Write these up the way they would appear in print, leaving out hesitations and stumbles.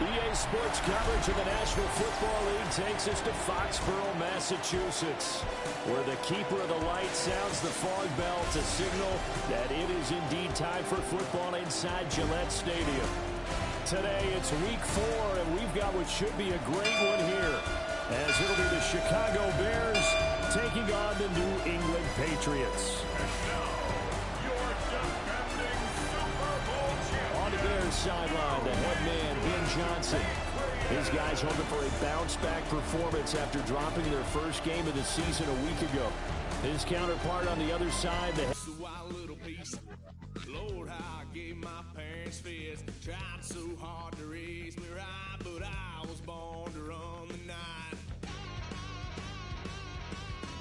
EA Sports coverage of the National Football League takes us to Foxborough, Massachusetts, where the keeper of the light sounds the fog bell to signal that it is indeed time for football inside Gillette Stadium. Today, it's week 4, and we've got what should be a great one here, as it'll be the Chicago Bears taking on the New England Patriots. On the Bears sideline, the head man, Ben Johnson. His guys hoping for a bounce-back performance after dropping their first game of the season a week ago. His counterpart on the other side, the Lord, how I gave my parents fist. Tried so hard to raise me right, but I was born to run the night.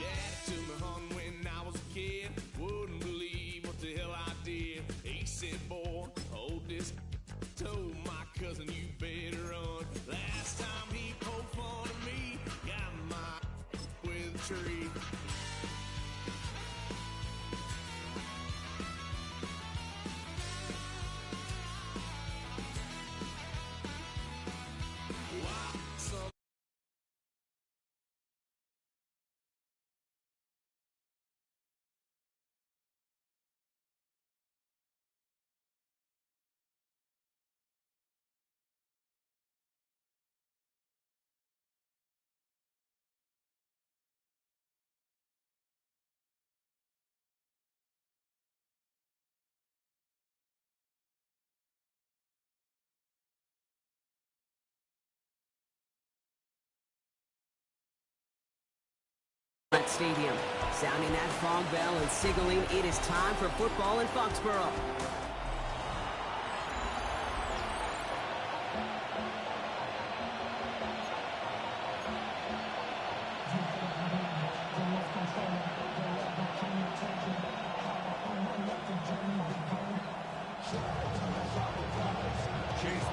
Daddy took me home when I was a kid. Wouldn't believe what the hell I did. He said, boy, hold this. Told my cousin, you better run. Last time he poked fun of me, got my with a tree. Stadium, sounding that fog bell and signaling it is time for football in Foxborough.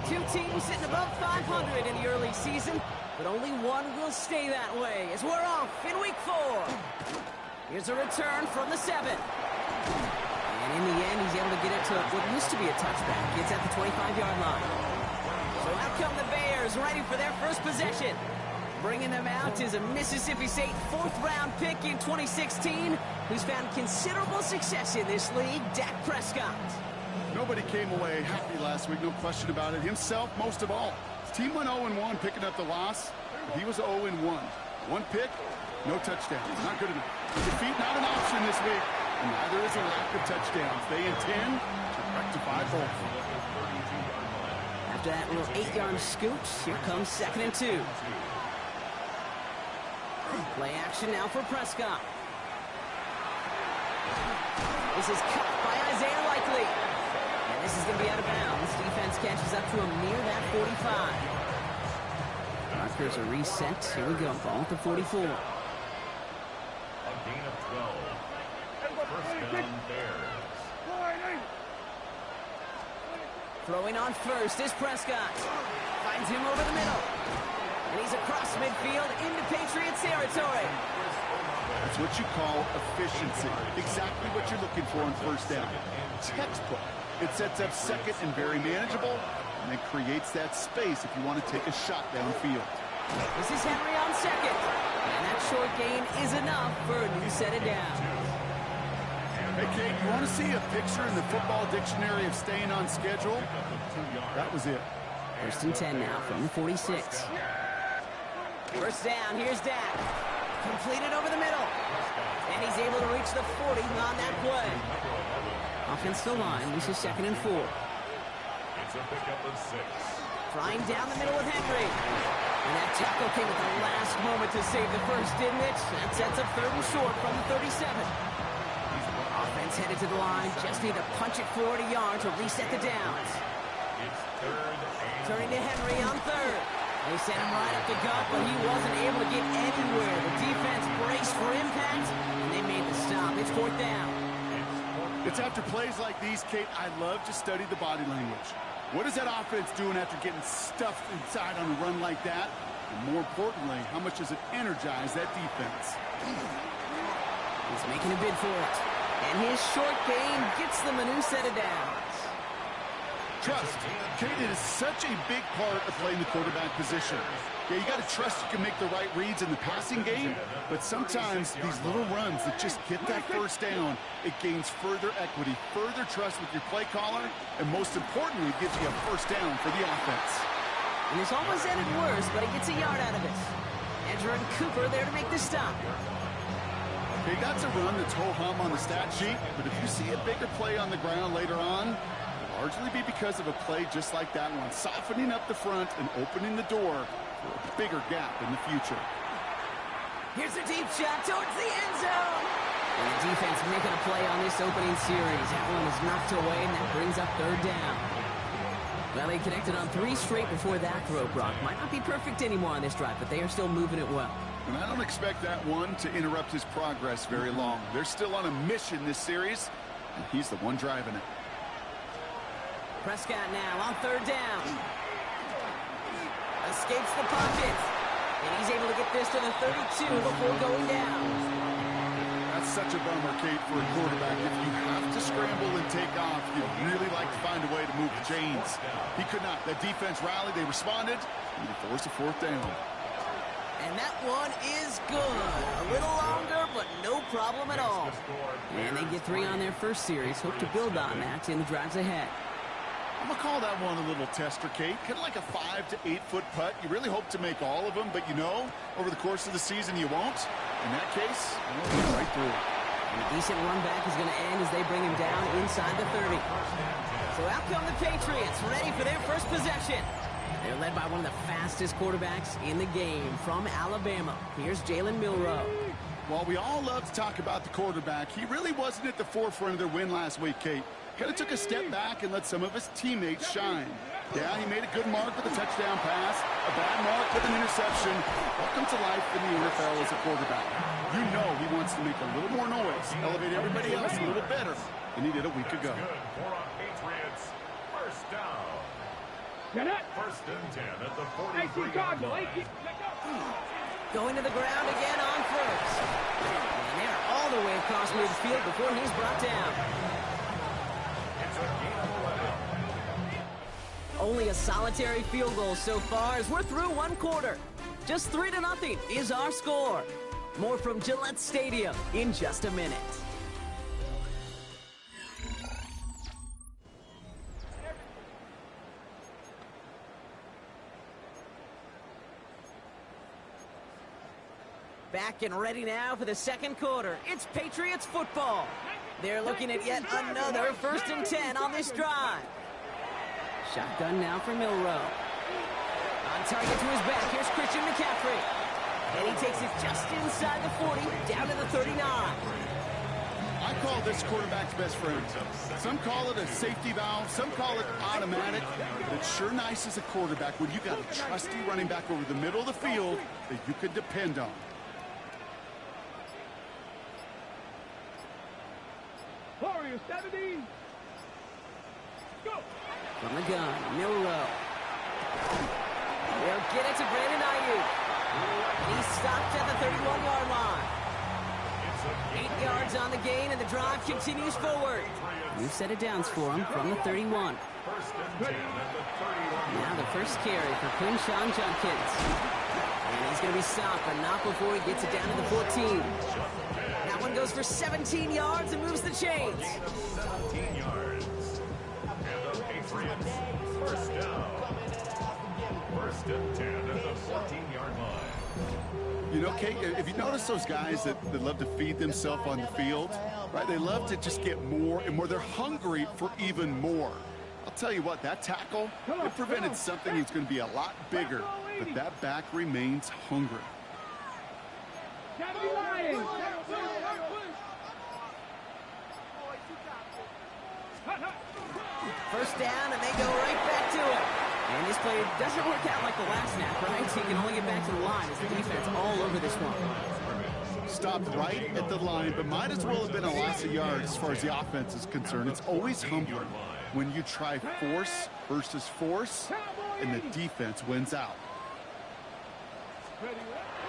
Two teams sitting above 500 in the early season, but only one will stay that way as we're off in week 4. Here's a return from the 7. And in the end, he's able to get it to what used to be a touchback. It's at the 25-yard line. So out come the Bears, ready for their first possession. Bringing them out is a Mississippi State 4th-round pick in 2016, who's found considerable success in this league, Dak Prescott. Nobody came away happy last week, no question about it. Himself, most of all. His team went 0-1, picking up the loss. He was 0-1. One pick, no touchdowns. Not good enough. Defeat not an option this week, and neither is a lack of touchdowns. They intend to rectify both. After that little 8-yard scoot, here comes 2nd and 2. Play action now for Prescott. This is cut by Isaiah Likely. And this is going to be out of bounds. Defense catches up to him near that 45. Markers are reset. Here we go. Ball at the 44. A gain of 12. First down, Bears. Throwing on first is Prescott. Finds him over the middle. And he's across midfield into Patriots territory. That's what you call efficiency. Exactly what you're looking for on first down. Textbook. It sets up second and very manageable, and it creates that space if you want to take a shot downfield. This is Henry on second. And that short gain is enough for a new set of downs. Hey, Kate, you want to see a picture in the football dictionary of staying on schedule? That was it. 1st and 10 now from the 46. First down, here's Dak. Completed over the middle. And he's able to reach the 40 on that play. Offensive line, this is 2nd and 4. It's a pickup of 6. Flying down the middle with Henry. And that tackle came at the last moment to save the first, didn't it? That sets up 3rd and short from the 37. Offense headed to the line. Just need to punch it 40 yards to reset the downs. It's 3rd and Turning to Henry on 3rd. They sent him right up the gut, but he wasn't able to get anywhere. The defense braced for impact, and they made the stop. It's 4th down. It's after plays like these, Kate, I love to study the body language. What is that offense doing after getting stuffed inside on a run like that? And more importantly, how much does it energize that defense? He's making a bid for it. And his short gain gets them a new set of downs. Trust. Kate, it is such a big part of playing the quarterback position. Yeah, you got to trust you can make the right reads in the passing game, but sometimes these little runs that just get that first down, it gains further equity, further trust with your play caller, and most importantly, it gives you a first down for the offense. And this almost ended worse, but he gets a yard out of it. Andrew and Cooper there to make the stop. Okay, that's a run that's ho-hum on the stat sheet, but if you see a bigger play on the ground later on, it'll largely be because of a play just like that one, softening up the front and opening the door for a bigger gap in the future. Here's a deep shot towards the end zone. And the defense making a play on this opening series. That one is knocked away, and that brings up third down. Well, they connected on 3 straight before that throw, Brock. Might not be perfect anymore on this drive, but they are still moving it well. And I don't expect that one to interrupt his progress very long. They're still on a mission this series, and he's the one driving it. Prescott now on third down. Escapes the pocket. And he's able to get this to the 32 before going down. That's such a bummer, Kate, for a quarterback. If you have to scramble and take off, you'd really like to find a way to move the chains. He could not. The defense rallied. They responded. And he forced a fourth down. And that one is good. A little longer, but no problem at all. And they get 3 on their first series. Hope to build on that in the drives ahead. I'm going to call that one a little tester, Kate. Kind of like a 5 to 8 foot putt. You really hope to make all of them, but you know, over the course of the season, you won't. In that case, you'll get right through it. And a decent run back is going to end as they bring him down inside the 30. So out come the Patriots, ready for their first possession. They're led by one of the fastest quarterbacks in the game from Alabama. Here's Jalen Milroe. While we all love to talk about the quarterback, he really wasn't at the forefront of their win last week, Kate. Kind of took a step back and let some of his teammates shine. Yeah, he made a good mark with a touchdown pass, a bad mark with an interception. Welcome to life in the NFL as a quarterback. You know he wants to make a little more noise, elevate everybody else a little better than he did a week ago. Patriots. First down. First and 10 at the 43-yard line. Going to the ground again on first. And they're all the way across midfield before he's brought down. Only a solitary field goal so far as we're through one quarter. Just 3-0 is our score. More from Gillette Stadium in just a minute. Back and ready now for the second quarter. It's Patriots football. They're looking at yet another 1st and 10 on this drive. Shotgun now for Milroe. On target to his back. Here's Christian McCaffrey. And he takes it just inside the 40, down to the 39. I call this quarterback's best friend. Some call it a safety valve, some call it automatic, but it's sure nice as a quarterback when you got a trusty running back over the middle of the field that you can depend on. Warriors 70. Go. From the gun, Milroe. They'll get it to Brandon Ayuk. He's stopped at the 31-yard line. 8 yards on the gain, and the drive continues forward. New set of downs for him from the 31. Now the first carry for Quinshon Judkins. And he's going to be stopped, but not before he gets it down to the 14. That one goes for 17 yards and moves the chains. 17 yards. And the Patriots, first down. First and 10 at the 14-yard line. You know, Kate, if you notice those guys that love to feed themselves on the field, right? They love to just get more and more. They're hungry for even more. I'll tell you what, that tackle, it prevented something that's going to be a lot bigger, but that back remains hungry. First down, and they go right back to it. And this play doesn't work out like the last snap, right? So you can only get back to the line as the defense all over this one. Stopped right at the line, but might as well have been a loss of yards as far as the offense is concerned. It's always humbling when you try force versus force, and the defense wins out.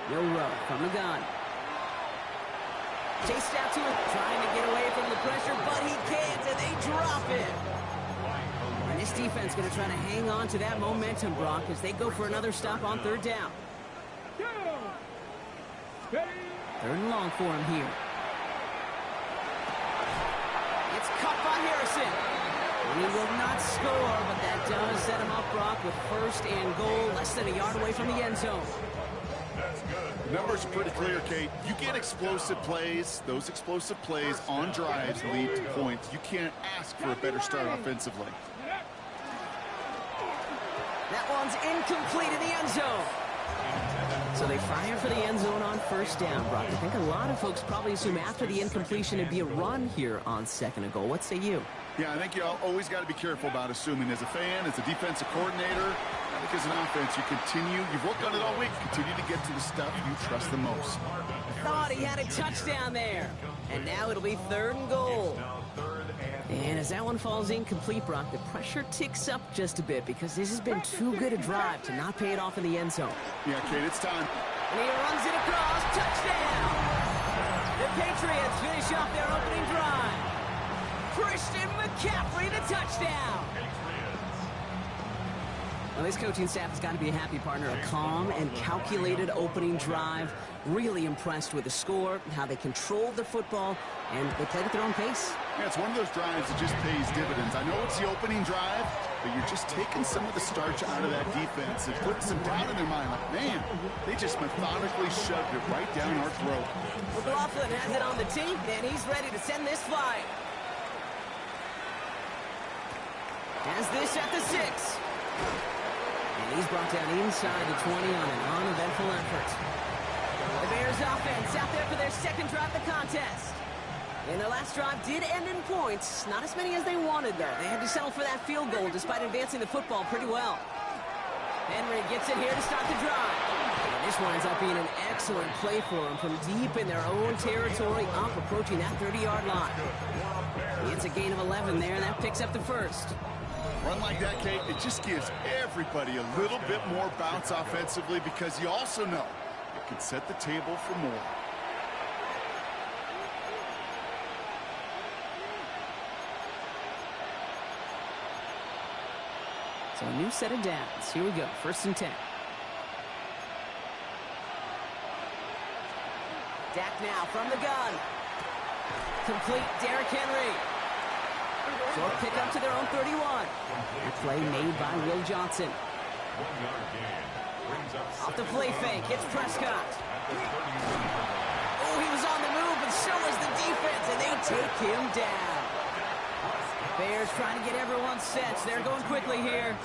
Milroe from the gun. Chased out to it, trying to get away from the pressure, but he can't, and they drop it. And this this defense going to try to hang on to that momentum, Brock, as they go for another stop on third down. Third and long for him here. It's caught by Harrison. He will not score, but that does set him up, Brock, with first and goal, less than a yard away from the end zone. That's good. The numbers are pretty clear, Kate. You get explosive plays. Those explosive plays on drives lead to points. You can't ask for a better start offensively. That one's incomplete in the end zone. So they fire for the end zone on first down, Brock. I think a lot of folks probably assume after the incompletion it'd be a run here on second and goal. What say you? Yeah, I think you always got to be careful about assuming. As a fan, as a defensive coordinator, I think as an offense, you've worked on it all week, continue to get to the stuff you trust the most. Thought he had a touchdown there. And now it'll be third and goal. And as that one falls incomplete, Brock, the pressure ticks up just a bit because this has been too good a drive to not pay it off in the end zone. Yeah, Kate, it's time. And he runs it across. Touchdown! The Patriots finish off their opening drive. Christian McCaffrey, the touchdown! Well, this coaching staff has got to be a happy partner. A calm and calculated opening drive. Really impressed with the score, how they controlled the football, and they played at their own pace. Yeah, it's one of those drives that just pays dividends. I know it's the opening drive, but you're just taking some of the starch out of that defense and putting some doubt in their mind. Like, man, they just methodically shoved it right down our throat. McLaughlin has it on the tee, and he's ready to send this flying. Has this at the 6. And he's brought down inside the 20 on an uneventful effort. The Bears offense out there for their second drive of the contest. And their last drive did end in points. Not as many as they wanted, though. They had to settle for that field goal despite advancing the football pretty well. Henry gets it here to start the drive. And this winds up being an excellent play for them from deep in their own territory, up approaching that 30-yard line. It's a gain of 11 there, and that picks up the first. Run like that, Kate, it just gives everybody a little bit more bounce offensively because you also know it can set the table for more. So a new set of downs. Here we go, 1st and 10. Dak now from the gun. Complete, Derrick Henry. Short pick up to their own 31. That play made by Will Johnson. Off the play fake, it's Prescott. Oh, he was on the move, but so was the defense, and they take him down. Bears trying to get everyone set. They're going quickly here.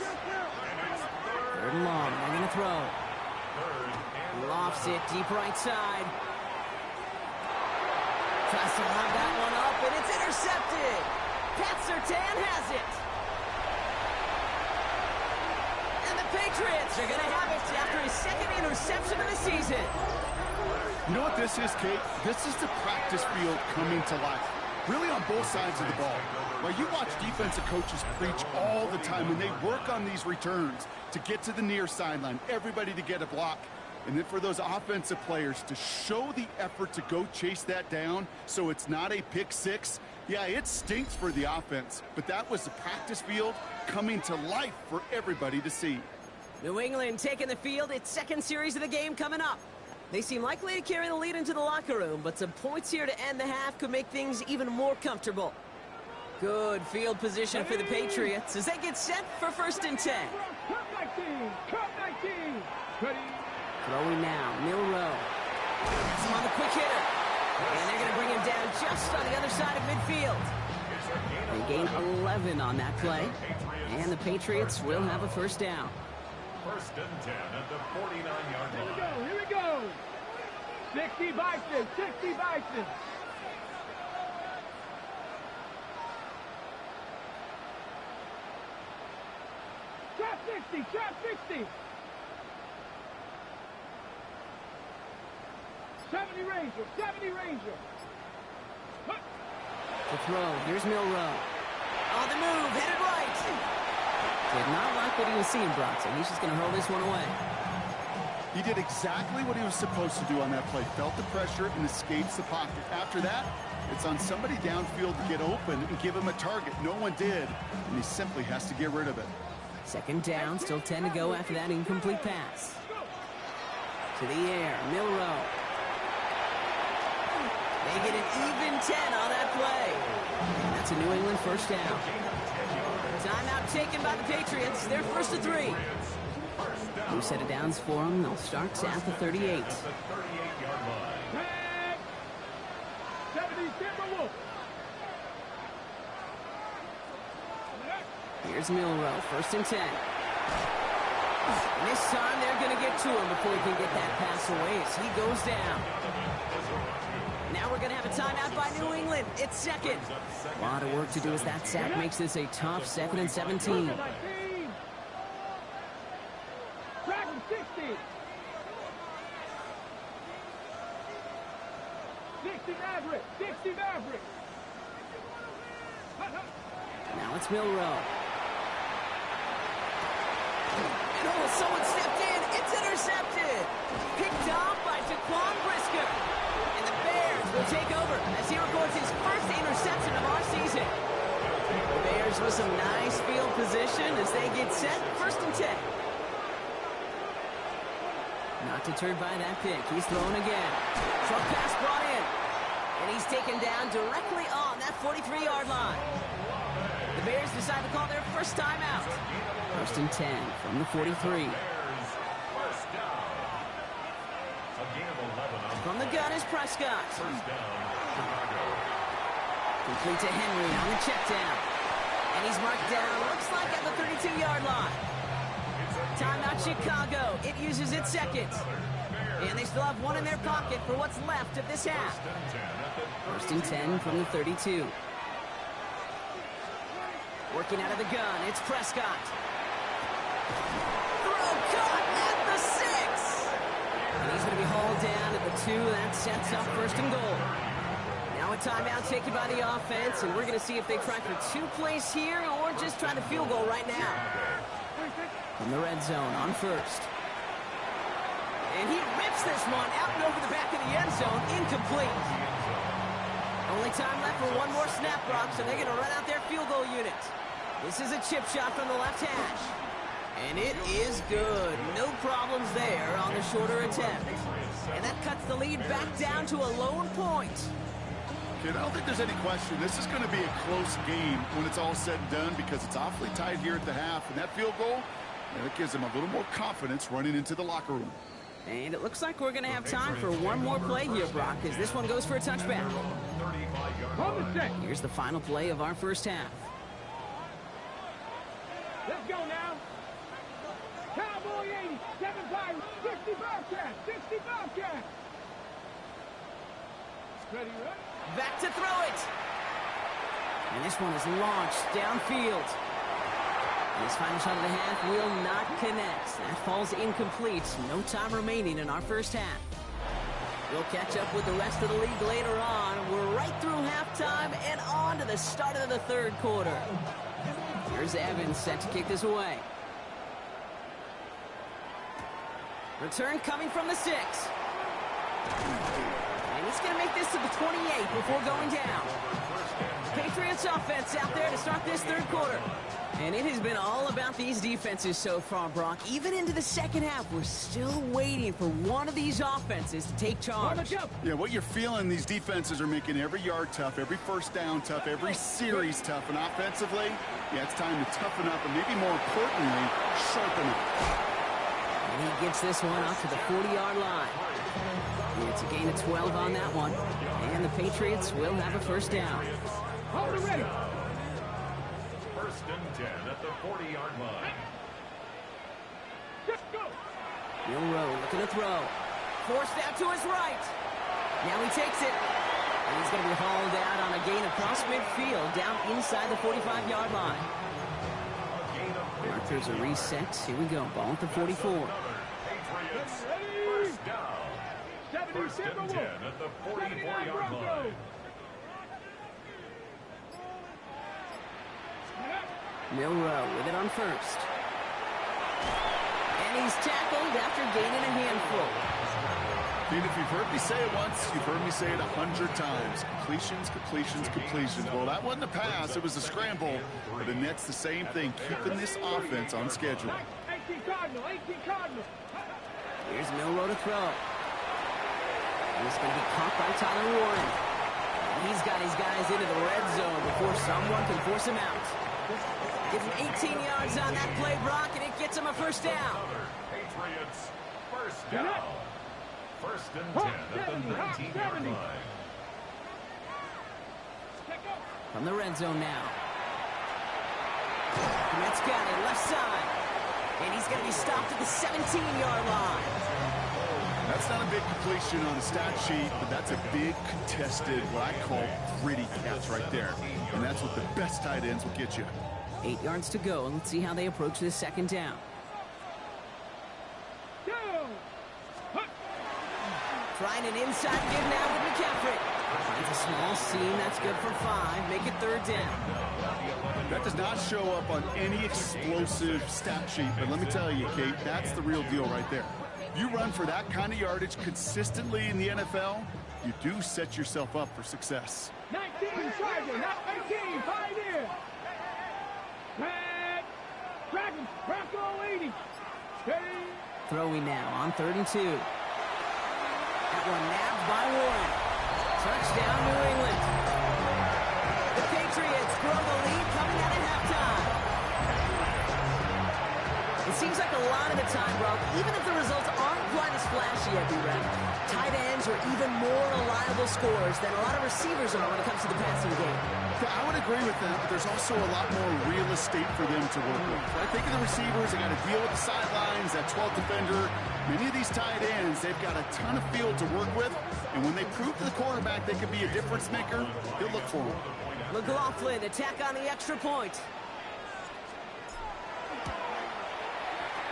3rd and long, they're going to throw. Lofts it deep right side. Tries to lob that one up, and it's intercepted. Pat Surtain has it. And the Patriots are going to have it after his second interception of the season. You know what this is, Kate? This is the practice field coming to life. Really on both sides of the ball. Well, you watch defensive coaches preach all the time, and they work on these returns to get to the near sideline, everybody to get a block. And then for those offensive players to show the effort to go chase that down so it's not a pick six. Yeah, it stinks for the offense, but that was the practice field coming to life for everybody to see. New England taking the field. Its second series of the game coming up. They seem likely to carry the lead into the locker room, but some points here to end the half could make things even more comfortable. Good field position for the Patriots as they get set for 1st and 10. Cut 19. Throwing now, Milrow. He's on the quick hitter. And they're going to bring him down just on the other side of midfield. They gain 11 on that play. And the Patriots will have a 1st down. 1st and 10 at the 49-yard line. Here we go. 60 Bison. 60 Bison. Trap 60. Trap 60. 70 Ranger. 70 Ranger. The throw. Here's Milrow. On the move. Headed right. Did not like what he was seeing, Brock, so he's just going to hurl this one away. He did exactly what he was supposed to do on that play. Felt the pressure and escapes the pocket. After that, it's on somebody downfield to get open and give him a target. No one did, and he simply has to get rid of it. Second down, still 10 to go after that incomplete pass. To the air, Milrow. They get an even 10 on that play. And that's a New England first down. Timeout taken by the Patriots. They're first to 3. New set of downs for them. They'll start at the 38. Here's Milrow, first and 10. And this time they're going to get to him before he can get that pass away as he goes down. Now we're going to have a timeout by New England. It's second. A lot of work to do as that sack makes this a tough 2nd and 17. Dragon 60. 60 Maverick. 60 Maverick. Now it's Milrow. And oh, someone stepped in. It's intercepted. Picked off by Jaquan Brisker. And the Bears will take over as he records his first interception of our season. The Bears with some nice field position as they get set. First and 10. Not deterred by that pick. He's thrown again. Short pass brought in. And he's taken down directly on that 43-yard line. The Bears decide to call their first timeout. First and 10 from the 43. From the gun is Prescott. Complete to Henry on the check down. And he's marked down, looks like at the 32-yard line. Timeout Chicago. It uses its second. And they still have one in their pocket for what's left of this half. First and 10 from the 32. Working out of the gun, it's Prescott. Throw caught at the 6. And he's going to be hauled down at the 2. That sets up first and goal. Now a timeout taken by the offense, and we're going to see if they try for 2 plays here or just try the field goal right now. From the red zone on first. And he rips this one out and over the back of the end zone. Incomplete. Only time left for one more snap, Brock, so they're going to run out their field goal unit. This is a chip shot from the left hash. And it is good. No problems there on the shorter attempt. And that cuts the lead back down to a lone point. Kid, I don't think there's any question. This is going to be a close game when it's all said and done because it's awfully tight here at the half. And that field goal, it gives them a little more confidence running into the locker room. And it looks like we're going to have time for one more play here, Brock, as this one goes for a touchback. Here's the final play of our first half. Let's go now. Cowboy 80, 7 Pirates, 60 Bobcats, 60 Bobcats. Ready, right? Back to throw it. And this one is launched downfield. And his final shot of the half will not connect. That falls incomplete. No time remaining in our first half. We'll catch up with the rest of the league later on. We're right through halftime and on to the start of the third quarter. Here's Evans set to kick this away. Return coming from the 6. And he's going to make this to the 28 before going down. Patriots offense out there to start this third quarter. And it has been all about these defenses so far, Brock. Even into the second half, we're still waiting for one of these offenses to take charge. Yeah, what you're feeling, these defenses are making every yard tough, every first down tough, every series tough. And offensively, yeah, it's time to toughen up and maybe more importantly, sharpen up. And he gets this one up to the 40-yard line. And it's a gain of 12 on that one. And the Patriots will have a first down. Hold it ready. First and 10 at the 40-yard line. Let's go. Milrow looking to throw. Forced out to his right. Now he takes it. And he's going to be hauled out on a gain across midfield down inside the 45-yard line. Markers are reset. Here we go. Ball at the 44. Patriots first down. First and 10 at the 44-yard line. Milrow with it on first. And And he's tackled after gaining a handful. Pete, if you've heard me say it once, you've heard me say it 100 times. Completions, completions, completions. Well, that wasn't a pass. It was a scramble. But the Nets, the same thing, keeping this offense on schedule. 18 Cardinal, 18 Cardinal. Here's Milroe to throw. He's going to be caught by Tyler Warren. He's got his guys into the red zone before someone can force him out. Gets him 18 yards on that play, Brock, and it gets him a first down. Patriots, first down. First and 10 at the 19-yard line. From the red zone now. Nets got it, left side. And he's going to be stopped at the 17-yard line. That's not a big completion on the stat sheet, but that's a big contested, what I call gritty catch right there. And that's what the best tight ends will get you. 8 yards to go, and let's see how they approach this second down. Trying an inside give now with McCaffrey. Finds a small seam, that's good for 5. Make it third down. That does not show up on any explosive stat sheet, but let me tell you, Kate, that's the real deal right there. You run for that kind of yardage consistently in the NFL, you do set yourself up for success. 19 Charger, now 18 Pioneer. Red Dragons, Bronco 80. Steady. Throwing now on 3rd and 2. That one nabbed by Warren. Touchdown, New England. The Patriots grow the lead coming out at halftime. It seems like a lot of the time, Brock, even if the results aren't quite as flashy every round, tight ends are even more reliable scorers than a lot of receivers are when it comes to the passing game. I would agree with that, but there's also a lot more real estate for them to work with. When I think of the receivers, they got to deal with the sidelines, that 12th defender. Many of these tight ends, they've got a ton of field to work with, and when they prove to the quarterback they can be a difference maker, he'll look for them. McLaughlin, attack on the extra point.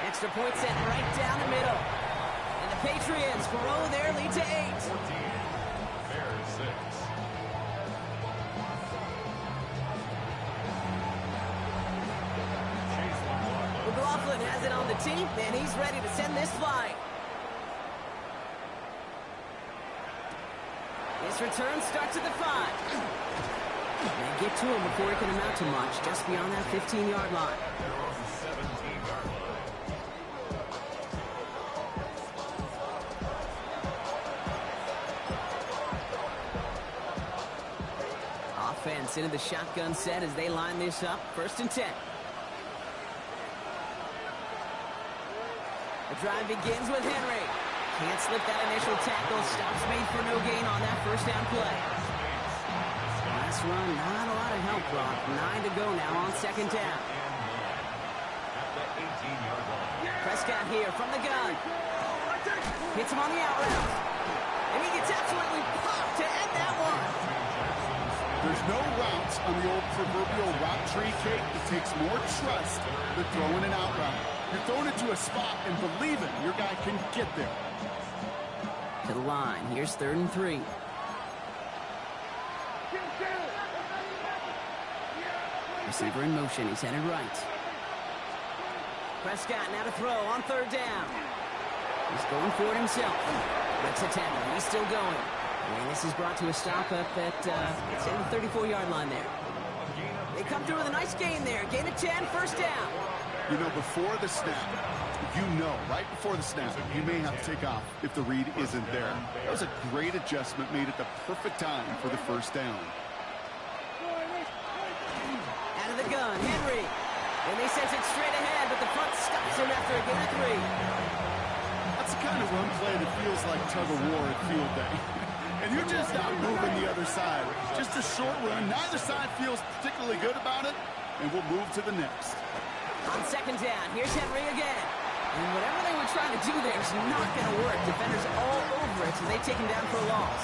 Extra point set right down the middle. And the Patriots grow their lead to 8. 14, Bears 6. McLaughlin has it on the team, and he's ready to send this flying. This return starts at the 5. They get to him before it can amount to much, just beyond that 15-yard line. 17-yard line. Offense into the shotgun set as they line this up. 1st and 10. The drive begins with Henry. Can't slip that initial tackle. Stops made for no gain on that first down play. Last run, not a lot of help, Brock. 9 to go now on 2nd down. Prescott here from the gun. Hits him on the out route. And he gets absolutely popped to end that one. There's no routes on the old proverbial route tree, Kate. It takes more trust than throwing an out route. You're throwing it to a spot and believing your guy can get there. To the line. Here's 3rd and 3. Receiver in motion. He's headed right. Prescott now to throw on 3rd down. He's going for it himself. Breaks a tackle. He's still going. And this is brought to a stop up at the 34-yard line there. They come through with a nice gain there. Gain of 10, 1st down. You know, before the snap, right before the snap, you may have to take off if the read isn't there. That was a great adjustment made at the perfect time for the 1st down. Out of the gun, Henry. And they send it straight ahead, but the front stops him after a gain of 3. That's the kind of run play that feels like tug-of-war at field day. And you're just not moving the other side. Just a short run. Neither side feels particularly good about it, and we'll move to the next. On 2nd down, here's Henry again. And whatever they were trying to do there is not going to work. Defenders all over it, so they take him down for a loss.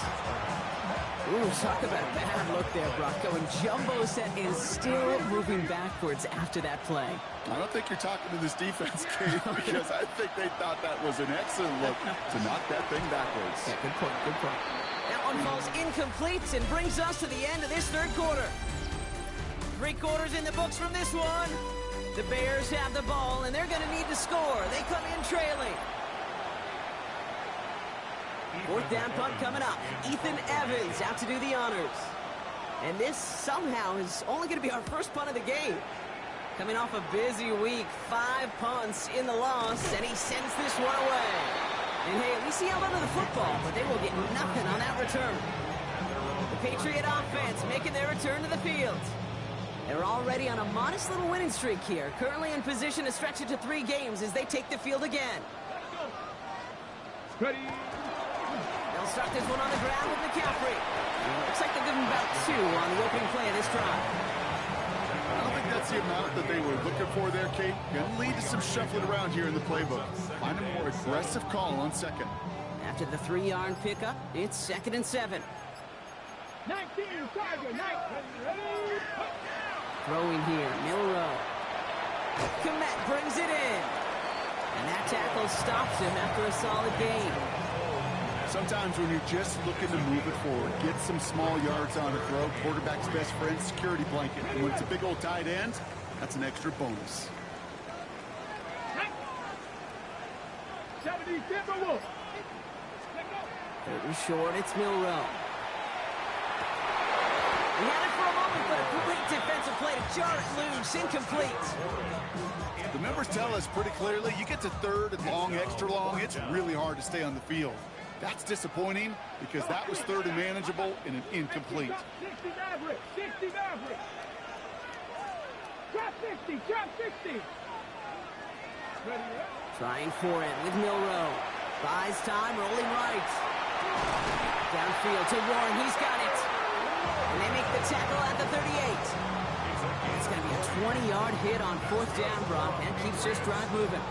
Ooh, talk about a bad look there, Brock. Going jumbo set and still moving backwards after that play. I don't think you're talking to this defense, Kate, because I think they thought that was an excellent look to knock that thing backwards. Yeah, good point, good point. That one falls incomplete and brings us to the end of this 3rd quarter. 3 quarters in the books from this one. The Bears have the ball, and they're going to need to score. They come in trailing. Fourth down punt coming up. Ethan Evans out to do the honors. And this somehow is only going to be our first punt of the game. Coming off a busy week, 5 punts in the loss, and he sends this one away. And hey, at least he held onto the football, but they will get nothing on that return. The Patriot offense making their return to the field. They're already on a modest little winning streak here, currently in position to stretch it to 3 games as they take the field again. Ready. They'll start this one on the ground with McCaffrey. Looks like they'll give him about 2 on the opening play of this drive. I don't think that's the amount that they were looking for there, Kate. Going to lead to some shuffling around here in the playbook. Find a more aggressive call on second. After the 3-yard pickup, it's 2nd and 7. 19, Tiger, 19. Ready. Throwing here, Milrow. Komet brings it in. And that tackle stops him after a solid gain. Sometimes when you're just looking to move it forward, get some small yards on a throw, quarterback's best friend, security blanket. And when it's a big old tight end, that's an extra bonus. 70, Timberwolves. 3rd and short, it's Milrow. He had it for a moment, but a great defensive play to jar it loose, incomplete. The numbers tell us pretty clearly, you get to 3rd and long, extra long, it's really hard to stay on the field. That's disappointing because that was 3rd and manageable and an incomplete. 60 average, 60 average. Drop 60, drop 60. Ready, Trying for it with Milrow. Buys time, rolling right. Downfield to Warren, he's got it. And they make the tackle at the 38. It's going to be a 20-yard hit on 4th down, Brock. That keeps this drive moving.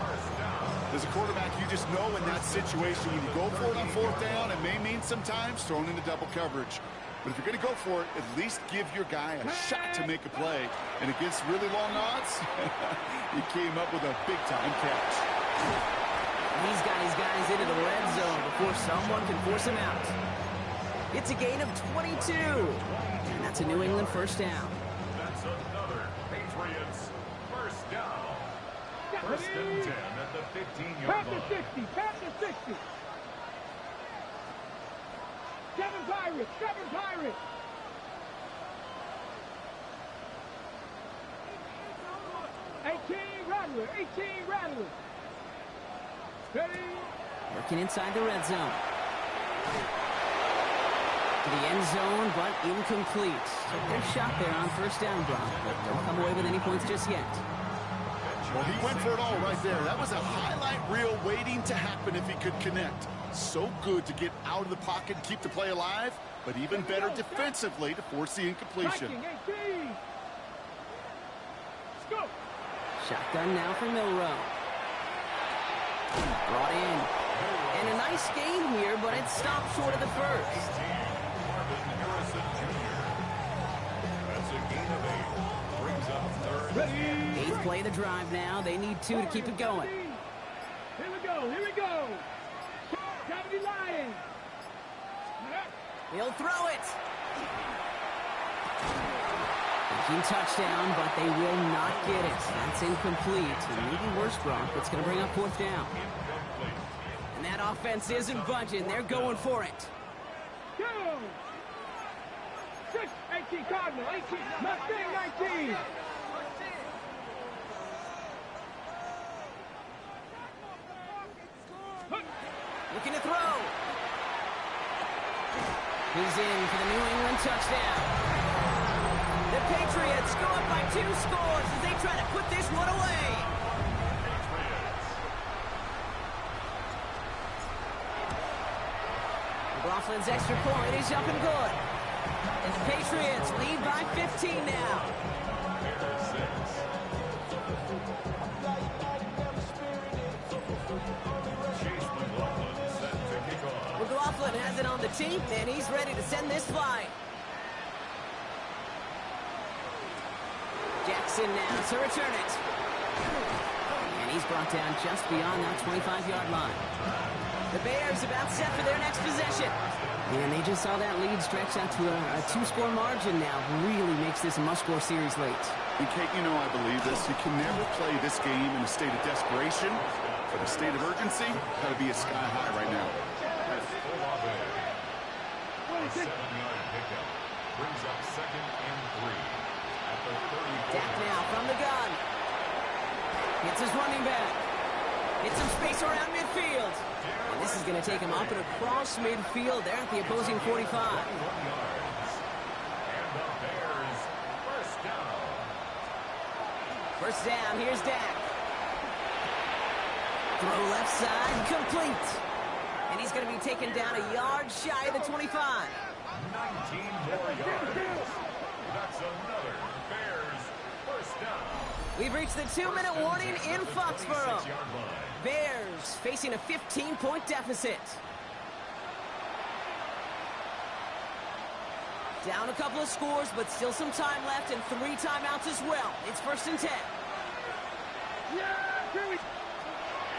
As a quarterback, you just know in that situation, when you go for it on 4th down, it may mean sometimes thrown into double coverage. But if you're going to go for it, at least give your guy a shot to make a play. And against really long odds, he came up with a big-time catch. He's got his guys into the red zone before someone can force him out. It's a gain of 22. And that's a New England 1st down. That's another Patriots first down. 1st and 10 at the 15-yard Pass line. to 60, pass to 60. 7 Pirates, 7 Pirates. Rattler, 18 Rattler. Ready. Working inside the red zone. To the end zone, but incomplete. Took their shot there on 1st down, Brock, but don't come away with any points just yet. Well, he went for it all right there. That was a highlight reel waiting to happen if he could connect. So good to get out of the pocket and keep the play alive, but even better defensively to force the incompletion. Viking, 18. Let's go. Shotgun now for Milrow. Brought in. And a nice gain here, but it stopped short of the 1st. That's a gain of 8. Brings up 3rd. Ready. 8th play of the drive now. They need 2 to keep it going. Here we go, here we go. 70 Lions. He'll throw it. Thinking touchdown, but they will not get it. That's incomplete. And maybe worse, Brock. It's going to bring up 4th down. And that offense isn't budging. They're going for it. Go. 6, 18 Cardinal, 18, Mustang 19. Looking to throw. He's in for the New England touchdown. The Patriots go up by 2 scores as they try to put this one away. McLaughlin's extra point is up and good. And the Patriots lead by 15 now. McLaughlin has it on the team, and he's ready to send this flying. Jackson now to return it. And And he's brought down just beyond that 25-yard line. The Bears about set for their next possession. And they just saw that lead stretch out to a two-score margin now. Really makes this a must-score series late. And Kate, you know I believe this. You can never play this game in a state of desperation. But the state of urgency got to be a sky high right now. A 7-yard pickup brings up 2nd and 3 at the 34. Dak now from the gun. Hits his running back. Hits some space around midfield. And this is going to take him up and across midfield there at the opposing 45. 21 yards. And the Bears first down. First down, here's Dak. Throw left side, complete. And he's going to be taken down a yard shy of the 25. 19 more yards. That's another Bears first down. We've reached the 2-minute warning in Foxborough. Bears facing a 15-point deficit. Down a couple of scores, but still some time left and 3 timeouts as well. It's 1st and 10.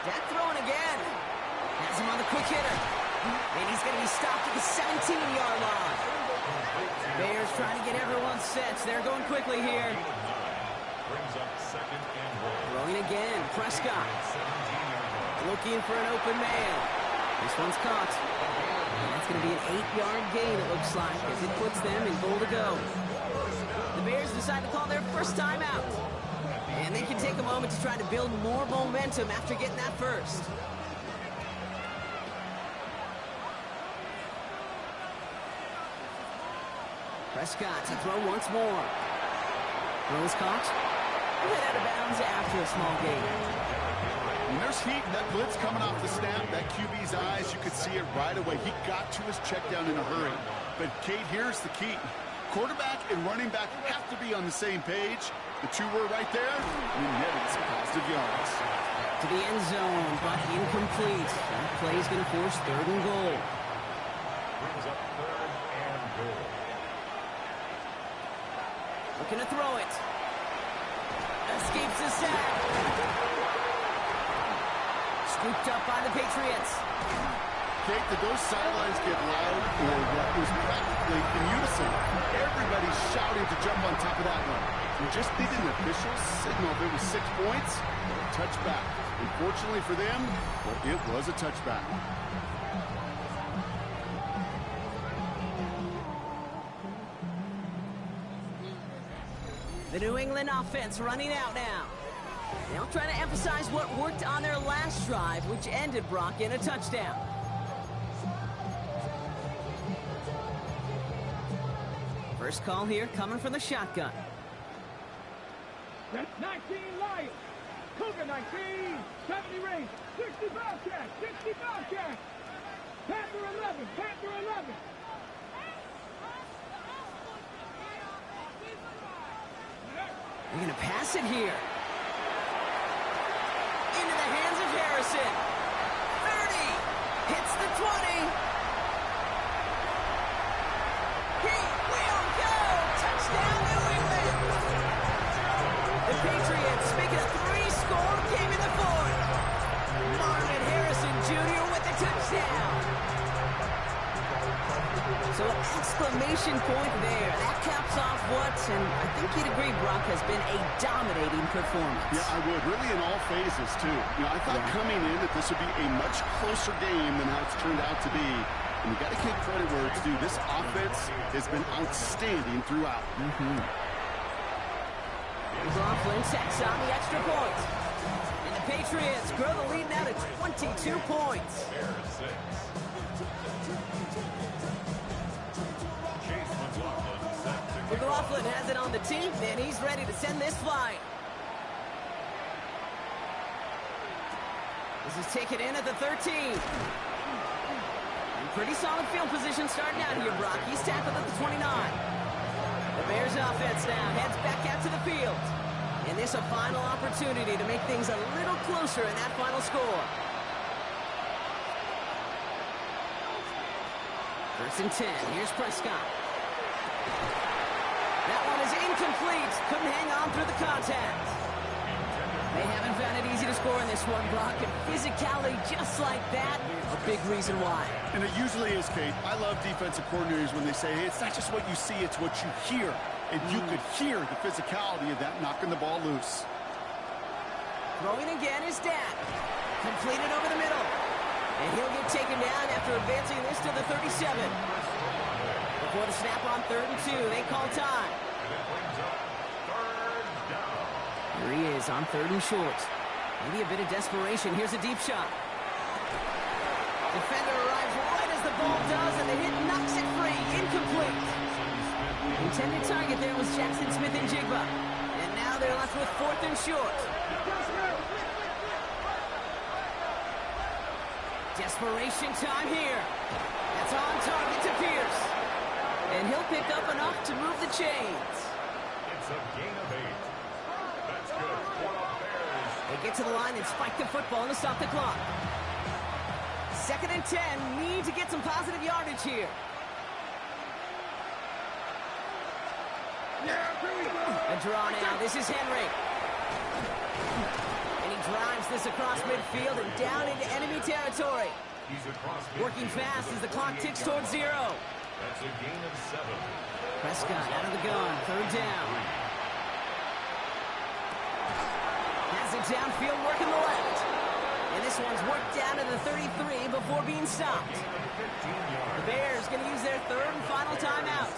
Dak throwing again. Has him on the quick hitter. And he's going to be stopped at the 17-yard line. Bears trying to get everyone set. They're going quickly here. Brings up 2nd and 1. Throwing again. Prescott. Looking for an open man. This one's caught. And that's going to be an 8-yard gain, it looks like, as it puts them in goal to go. The Bears decide to call their first timeout. And they can take a moment to try to build more momentum after getting that first. Prescott to throw once more. Throw is caught. Hit out of bounds after a small gain. When there's heat, that blitz coming off the snap, that QB's eyes, you could see it right away. He got to his check down in a hurry. But, Kate, here's the key. Quarterback and running back have to be on the same page. The two were right there, and he netted some positive yards. To the end zone, but incomplete. That play is going to force 3rd and goal. Brings up 3rd and goal. Looking to throw it. Escapes the sack. Scooped up by the Patriots. Kate, did those sidelines get loud or what was practically in unison? Everybody's shouting to jump on top of that one. We just needed an official signal if it was 6 points or a touchback. Unfortunately for them, well, it was a touchback. The New England offense running out now. They'll try to emphasize what worked on their last drive, which ended Brock in a touchdown. First call here coming from the shotgun. That's 19 Lions. Cougar 19. 70 range. 60 Bobcat. 60 Bobcat. Panther 11. Panther 11. They're going to pass it here. Into the hands of Harrison. 30. Hits the 20. He will go. Touchdown, New England. The Patriots make it a 3-score game in the 4th. Marvin Harrison Jr. with the touchdown. So exclamation point there. That caps off what, and I think you'd agree, Brock, has been a dominating performance. Yeah, I would. Really in all phases, too. You know, I thought coming in that this would be a much closer game than how it's turned out to be. And you got to give credit where it's due. This offense has been outstanding throughout. McLaughlin checks on the extra point. And the Patriots grow the lead now to 22 points. McLaughlin has it on the team, and he's ready to send this flying. This is taken in at the 13. And pretty solid field position starting out here, Brock. He's tackled at the 29. The Bears offense now heads back out to the field. And this a final opportunity to make things a little closer in that final score. 1st and 10. Here's Prescott. That one is incomplete. Couldn't hang on through the contact. They haven't found it easy to score in this one, Brock, and physicality just like that, a big reason why. And it usually is, Kate. I love defensive coordinators when they say, hey, it's not just what you see, it's what you hear. And you could hear the physicality of that knocking the ball loose. Throwing again is Dan. Completed over the middle. And he'll get taken down after advancing this to the 37. Before the snap on 3rd and 2, they call time. Here he is on 3rd and short. Maybe a bit of desperation. Here's a deep shot. Defender arrives right as the ball does, and the hit knocks it free. Incomplete. Intended target there was Jackson Smith and Jigba. And now they're left with 4th and short. Desperation time here. That's on target to Pierce. And he'll pick up enough to move the chains. It's a gain of 8. That's good for the Bears. They get to the line and spike the football to stop the clock. 2nd and 10. Need to get some positive yardage here. A draw now. This is Henry. And he drives this across midfield and down into enemy territory. He's across Working fast as the clock ticks towards 0. That's a gain of 7. Prescott out of the gun. 3rd down. Has it downfield, working the left. And this one's worked down to the 33 before being stopped. The Bears going to use their 3rd and final timeout.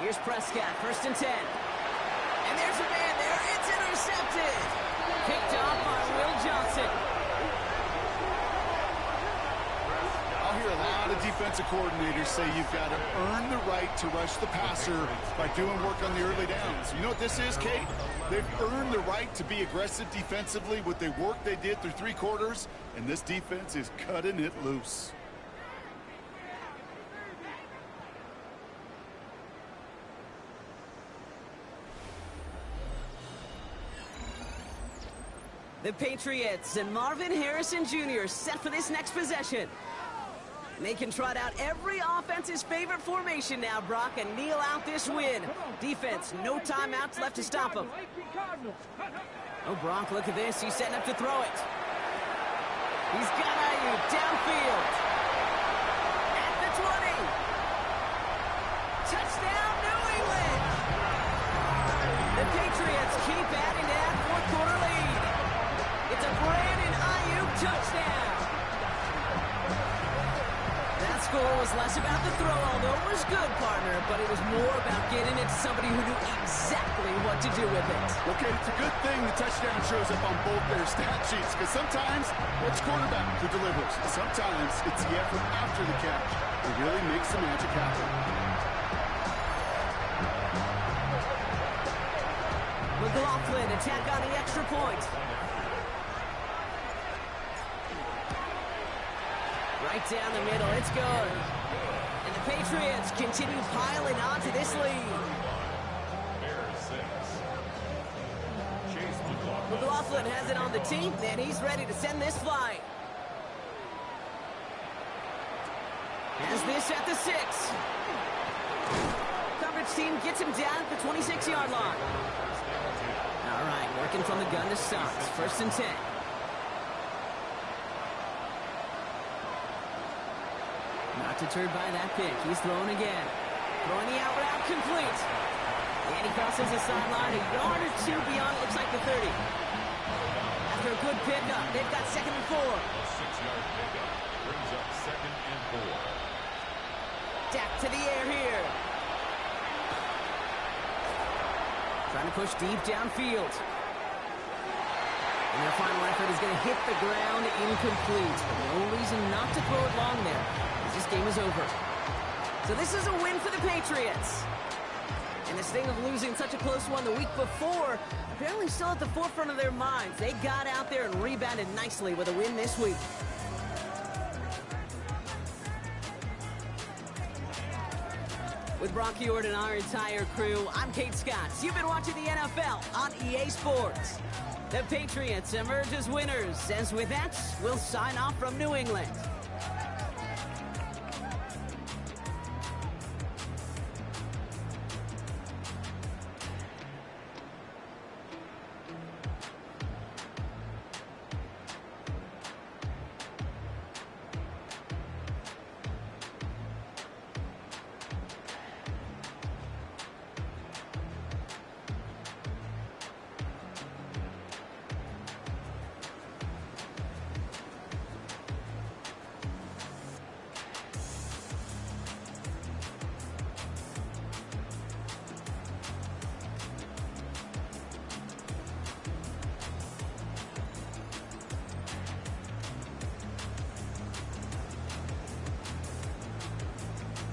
Here's Prescott, 1st and 10. And there's a man there. It's intercepted. Picked off by Will Johnson. I'll hear a lot of defensive coordinators say you've got to earn the right to rush the passer by doing work on the early downs. You know what this is, Kate? They've earned the right to be aggressive defensively with the work they did through 3 quarters, and this defense is cutting it loose. The Patriots and Marvin Harrison Jr. set for this next possession. And they can trot out every offense's favorite formation now, Brock, and kneel out this win. Defense, no timeouts left to stop them. Oh, Brock, look at this. He's setting up to throw it. He's got Ayuk downfield. At the 20. Touchdown, New England. The Patriots keep adding to that 4th quarter lead. It's a Brandon Ayuk touchdown. That score was less about the throw, although it was good, partner, but it was more about getting it to somebody who knew exactly what to do with it. Okay, it's a good thing the touchdown shows up on both their stat sheets, because sometimes it's quarterback who delivers. Sometimes it's the effort after the catch that really makes the magic happen. McLaughlin attack on the extra point. Right down the middle, it's good. And the Patriots continue piling onto this lead. McLaughlin has it on the team, and he's ready to send this flying. Has this at the 6. Coverage team gets him down at the 26-yard line. All right, working from the gun to start. 1st and 10. Not deterred by that pick. He's throwing again. Throwing the out route complete. And he crosses the sideline a yard or 2 beyond, looks like the 30. After a good pickup, they've got 2nd and 4. A 6-yard pickup brings up 2nd and 4. Dak to the air here. Trying to push deep downfield. And their final effort is going to hit the ground incomplete. No reason not to throw it long there. This game is over. So this is a win for the Patriots. And this thing of losing such a close one the week before, apparently still at the forefront of their minds. They got out there and rebounded nicely with a win this week. With Brock Ewart and our entire crew, I'm Kate Scott. You've been watching the NFL on EA Sports. The Patriots emerge as winners, as with that, we'll sign off from New England.